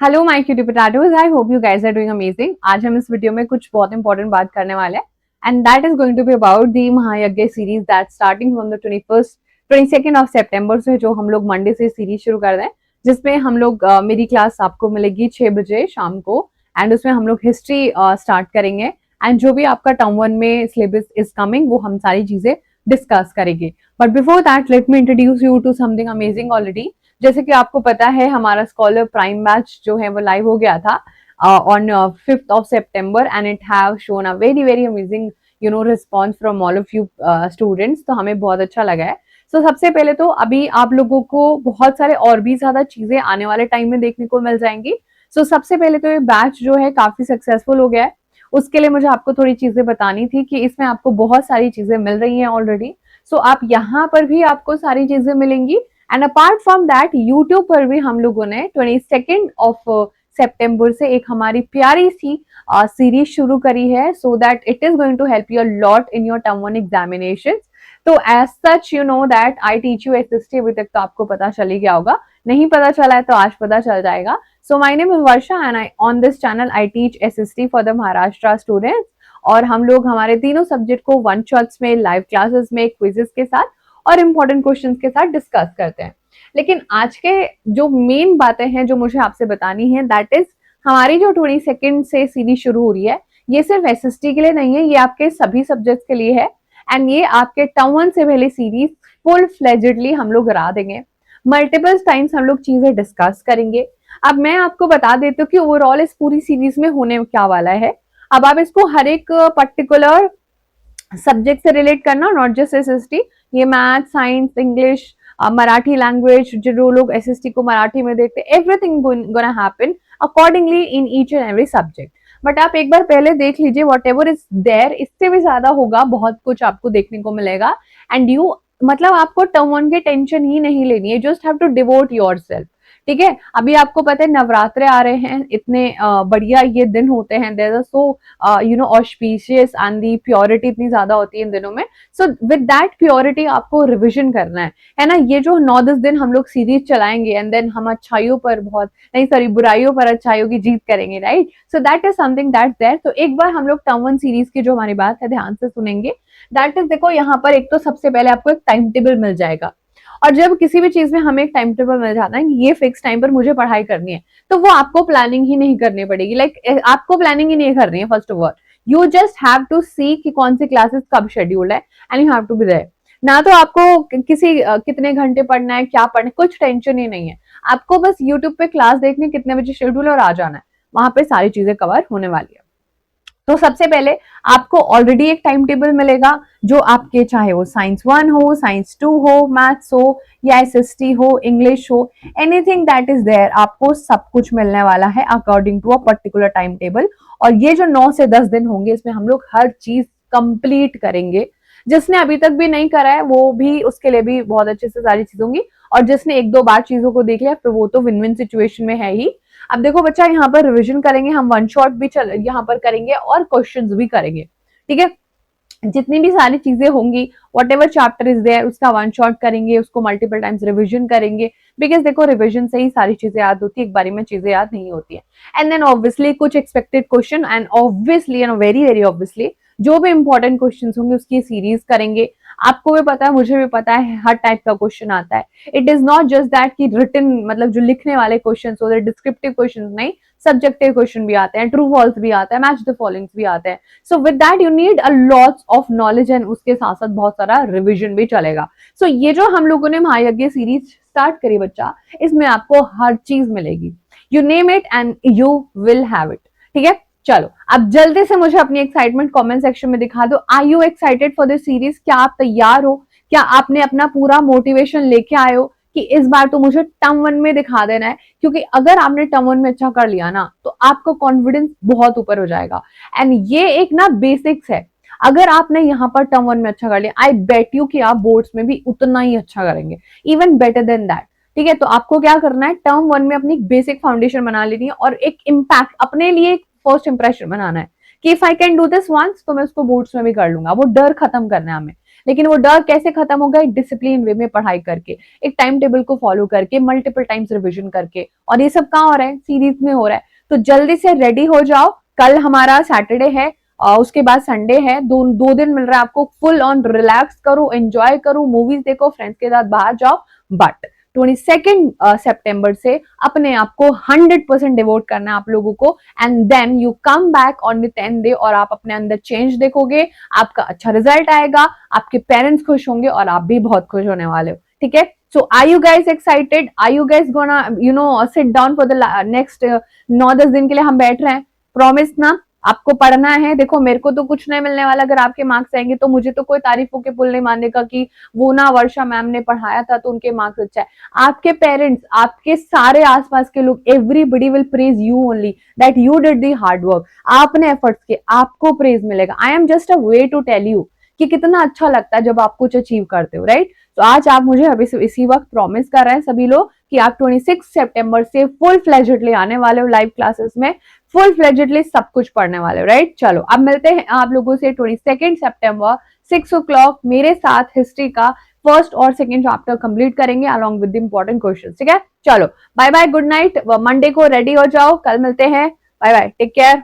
Hello my cutie potatoes, I hope you guys are doing amazing. आज हम इस video में कुछ बहुत इंपॉर्टेंट बात करने वाले हैं and that is going to be about the Mahayagya series that starting from the 22nd of सितंबर से, जो हम लोग मंडे से सीरीज शुरू कर दें, जिसमें हम लोग मेरी क्लास आपको मिलेगी 6 बजे शाम को एंड उसमें हम लोग हिस्ट्री स्टार्ट करेंगे एंड जो भी आपका टर्म 1 में सिलेबस इज कमिंग वो हम सारी चीजें डिस्कस करेंगे। But before that let me introduce you to something amazing already. जैसे कि आपको पता है हमारा स्कॉलर प्राइम बैच जो है वो लाइव हो गया था on 5th of September and it have shown a very very amazing response from all of you students. तो हमें बहुत अच्छा लगा है। तो सबसे पहले तो अभी आप लोगों को बहुत सारे और भी ज्यादा चीजें आने वाले टाइम में देखने को मिल जाएंगी। सबसे पहले तो ये बैच जो है काफी सक्सेसफुल हो गया है। उसके लिए मुझे आपको थोड़ी चीजें बतानी थी कि इसमें आपको बहुत सारी चीजें मिल रही हैं ऑलरेडी। आप यहाँ पर भी आपको सारी चीजें मिलेंगी and apart from that YouTube पर भी हम लोगों ने 22nd ऑफ सितंबर से एक हमारी प्यारी सी सीरीज शुरू करी है so that it is going to help you lot in your term 1 examination. तो as such you know that I teach you SST. अभी तक तो आपको पता चल ही गया होगा, नहीं पता चला है तो आज पता चल जाएगा। So my name is Varsha and I on this channel I teach SST for the Maharashtra students. और हम लोग हमारे तीनों सब्जेक्ट को वन शॉट्स में, लाइव क्लासेस में, क्विजेस के साथ और इम्पोर्टेंट क्वेश्चंस के साथ डिस्कस करते हैं। लेकिन आज के जो मेन बातें हैं जो मुझे आपसे बतानी है दैट इज हमारी जो 22nd से सीरीज शुरू हो रही है, ये सिर्फ एसएसटी के लिए नहीं है, ये आपके सभी सब्जेक्ट्स के लिए है एंड ये आपके टर्म 1 से पहले सीरीज फुल फ्लेजेडली हम लोग करा देंगे। मल्टीपल टाइम्स हम लोग चीजें डिस्कस करेंगे। अब मैं आपको बता देती हूँ कि ओवरऑल इस पूरी सीरीज में होने क्या वाला है। अब आप इसको हर एक पर्टिकुलर सब्जेक्ट से रिलेट करना, नॉट जस्ट एसएसटी, ये math, science, English, Marathi language, जो लोग एसएसटी को मराठी में देखते हैं, everything gonna happen accordingly in each and every subject. But आप एक बार पहले देख लीजिए, वॉट एवर इज देयर, इससे भी ज्यादा होगा, बहुत कुछ आपको देखने को मिलेगा एंड यू मतलब आपको टर्म 1 की टेंशन ही नहीं लेनी है, just have to devote yourself. ठीक है, अभी आपको पता है नवरात्रे आ रहे हैं, इतने बढ़िया ये दिन होते हैं, there are so auspicious and the purity इतनी ज्यादा होती है इन दिनों में। विद दैट प्योरिटी आपको रिविजन करना है ना। ये जो 9-10 दिन हम लोग सीरीज चलाएंगे एंड देन हम अच्छाइयों पर बहुत नहीं, सॉरी, बुराइयों पर अच्छाइयों की जीत करेंगे, right. So that is something that there. तो एक बार हम लोग टर्म 1 सीरीज की जो हमारी बात है ध्यान से सुनेंगे। दैट इज, देखो यहाँ पर एक तो सबसे पहले आपको एक टाइम टेबल मिल जाएगा और जब किसी भी चीज में हमें एक टाइम टेबल मिल जाता है, ये फिक्स टाइम पर मुझे पढ़ाई करनी है, तो वो आपको प्लानिंग ही नहीं करनी पड़ेगी। आपको प्लानिंग ही नहीं करनी है। First of all you just have to see कि कौन सी क्लासेस कब शेड्यूल है and you have to be there. ना तो आपको किसी कितने घंटे पढ़ना है, क्या पढ़ना है, कुछ टेंशन ही नहीं है। आपको बस यूट्यूब पे क्लास देखनी, कितने बजे शेड्यूल है और आ जाना है, वहां पे सारी चीजें कवर होने वाली है। तो सबसे पहले आपको ऑलरेडी एक टाइम टेबल मिलेगा जो आपके, चाहे वो साइंस 1 हो, साइंस 2 हो, मैथ्स हो या एसएसटी हो, इंग्लिश हो, एनीथिंग दैट इज देयर, आपको सब कुछ मिलने वाला है according to a particular time table. और ये जो 9 से 10 दिन होंगे इसमें हम लोग हर चीज कंप्लीट करेंगे। जिसने अभी तक भी नहीं करा है वो भी, उसके लिए भी बहुत अच्छे से सारी चीज होंगी, और जिसने एक दो बार चीजों को देख लिया फिर वो तो विन विन सिचुएशन में है ही। अब देखो बच्चा, यहाँ पर रिविजन करेंगे हम, वन शॉट भी चल यहाँ पर करेंगे और क्वेश्चंस भी करेंगे। ठीक है, जितनी भी सारी चीजें होंगी, whatever chapter is there, उसका वन शॉट करेंगे, उसको मल्टीपल टाइम्स रिविजन करेंगे। बिकॉज देखो रिविजन से ही सारी चीजें याद होती है, एक बारी में चीजें याद नहीं होती है। एंड देन ऑब्वियसली कुछ expected question and obviously and very very obviously जो भी इंपॉर्टेंट क्वेश्चन होंगे उसकी सीरीज करेंगे। आपको भी पता है, मुझे भी पता है, हर टाइप का क्वेश्चन आता है। It is not just that कि रिटन, मतलब जो लिखने वाले क्वेश्चन होते हैं, डिस्क्रिप्टिव क्वेश्चन नहीं, सब्जेक्टिव क्वेश्चन भी आते हैं, ट्रू फॉल्स भी आता है, मैच द फॉलोइंग्स भी आते हैं। So with that you need a lots of knowledge and उसके साथ साथ बहुत सारा रिविजन भी चलेगा। ये जो हम लोगों ने महायज्ञ सीरीज स्टार्ट करी बच्चा, इसमें आपको हर चीज मिलेगी। You name it and you will have it. ठीक है, चलो अब जल्दी से मुझे अपनी एक्साइटमेंट कमेंट सेक्शन में दिखा दो। Are you excited for this series? क्या आप तैयार हो? क्या आपने अपना पूरा मोटिवेशन लेके आए हो कि इस बार तो मुझे टर्म 1 में दिखा देना है? क्योंकि अगर आपने टर्म 1 में अच्छा कर लिया ना तो आपका कॉन्फिडेंस बहुत ऊपर हो जाएगा। एंड ये एक ना बेसिक्स है। अगर आपने यहाँ पर टर्म 1 में अच्छा कर लिया, आई बेट यू कि आप बोर्ड्स में भी उतना ही अच्छा करेंगे, इवन बेटर देन दैट। ठीक है, तो आपको क्या करना है, टर्म 1 में अपनी बेसिक फाउंडेशन बना लेनी है और एक इम्पैक्ट अपने लिए, फर्स्ट इंप्रेशन बनाना है कि if I can do this once तो मैं उसको बोर्ड्स में भी कर लूंगा। वो डर खत्म करना है हमें लेकिन वो डर कैसे खत्म होगा? एक डिसिप्लिन वे में पढ़ाई करके, एक टाइम टेबल को फॉलो करके, मल्टीपल टाइम्स रिविजन करके। और ये सब कहाँ हो रहा है? सीरीज में हो रहा है। तो जल्दी से रेडी हो जाओ, कल हमारा सैटरडे है और उसके बाद संडे है, दो दिन मिल रहा है आपको, फुल ऑन रिलैक्स करो, एंजॉय करो, मूवीज देखो, फ्रेंड्स के साथ बाहर जाओ। बट 22 सितंबर से अपने आप को 100% डिवोट करना है आप लोगों को, and then you come back on the 10th day और आप अपने अंदर चेंज देखोगे, आपका अच्छा रिजल्ट आएगा, आपके पेरेंट्स खुश होंगे और आप भी बहुत खुश होने वाले हो। ठीक है, so are you guys excited? Are you guys gonna sit down for the next 9-10 दिन के लिए हम बैठ रहे हैं? प्रॉमिस ना? आपको पढ़ना है। देखो मेरे को तो कुछ नहीं मिलने वाला अगर आपके मार्क्स आएंगे, तो मुझे तो कोई तारीफों के पुल नहीं मानेगा कि वो ना वर्षा मैम ने पढ़ाया था तो उनके मार्क्स अच्छा है। आपके पेरेंट्स, आपके सारे आसपास के लोग, everybody will praise you only that you did the hard work. आपने एफर्ट्स किए, आपको प्रेज मिलेगा। I am just a way to tell you कि कितना अच्छा लगता है जब आप कुछ अचीव करते हो, राइट? तो आज आप मुझे अभी इसी वक्त प्रॉमिस कर रहे हैं सभी लोग कि आप 26 सितंबर से फुल फ्लेजेडली आने वाले हो लाइव क्लासेस में, फुल फ्लेजेडली सब कुछ पढ़ने वाले हो, राइट? चलो अब मिलते हैं आप लोगों से 22 सितंबर 6 o'clock मेरे साथ हिस्ट्री का फर्स्ट और सेकंड चैप्टर कंप्लीट करेंगे along with the important questions. ठीक है, चलो bye bye, good night. Monday को रेडी हो जाओ, कल मिलते हैं। Bye bye, take care.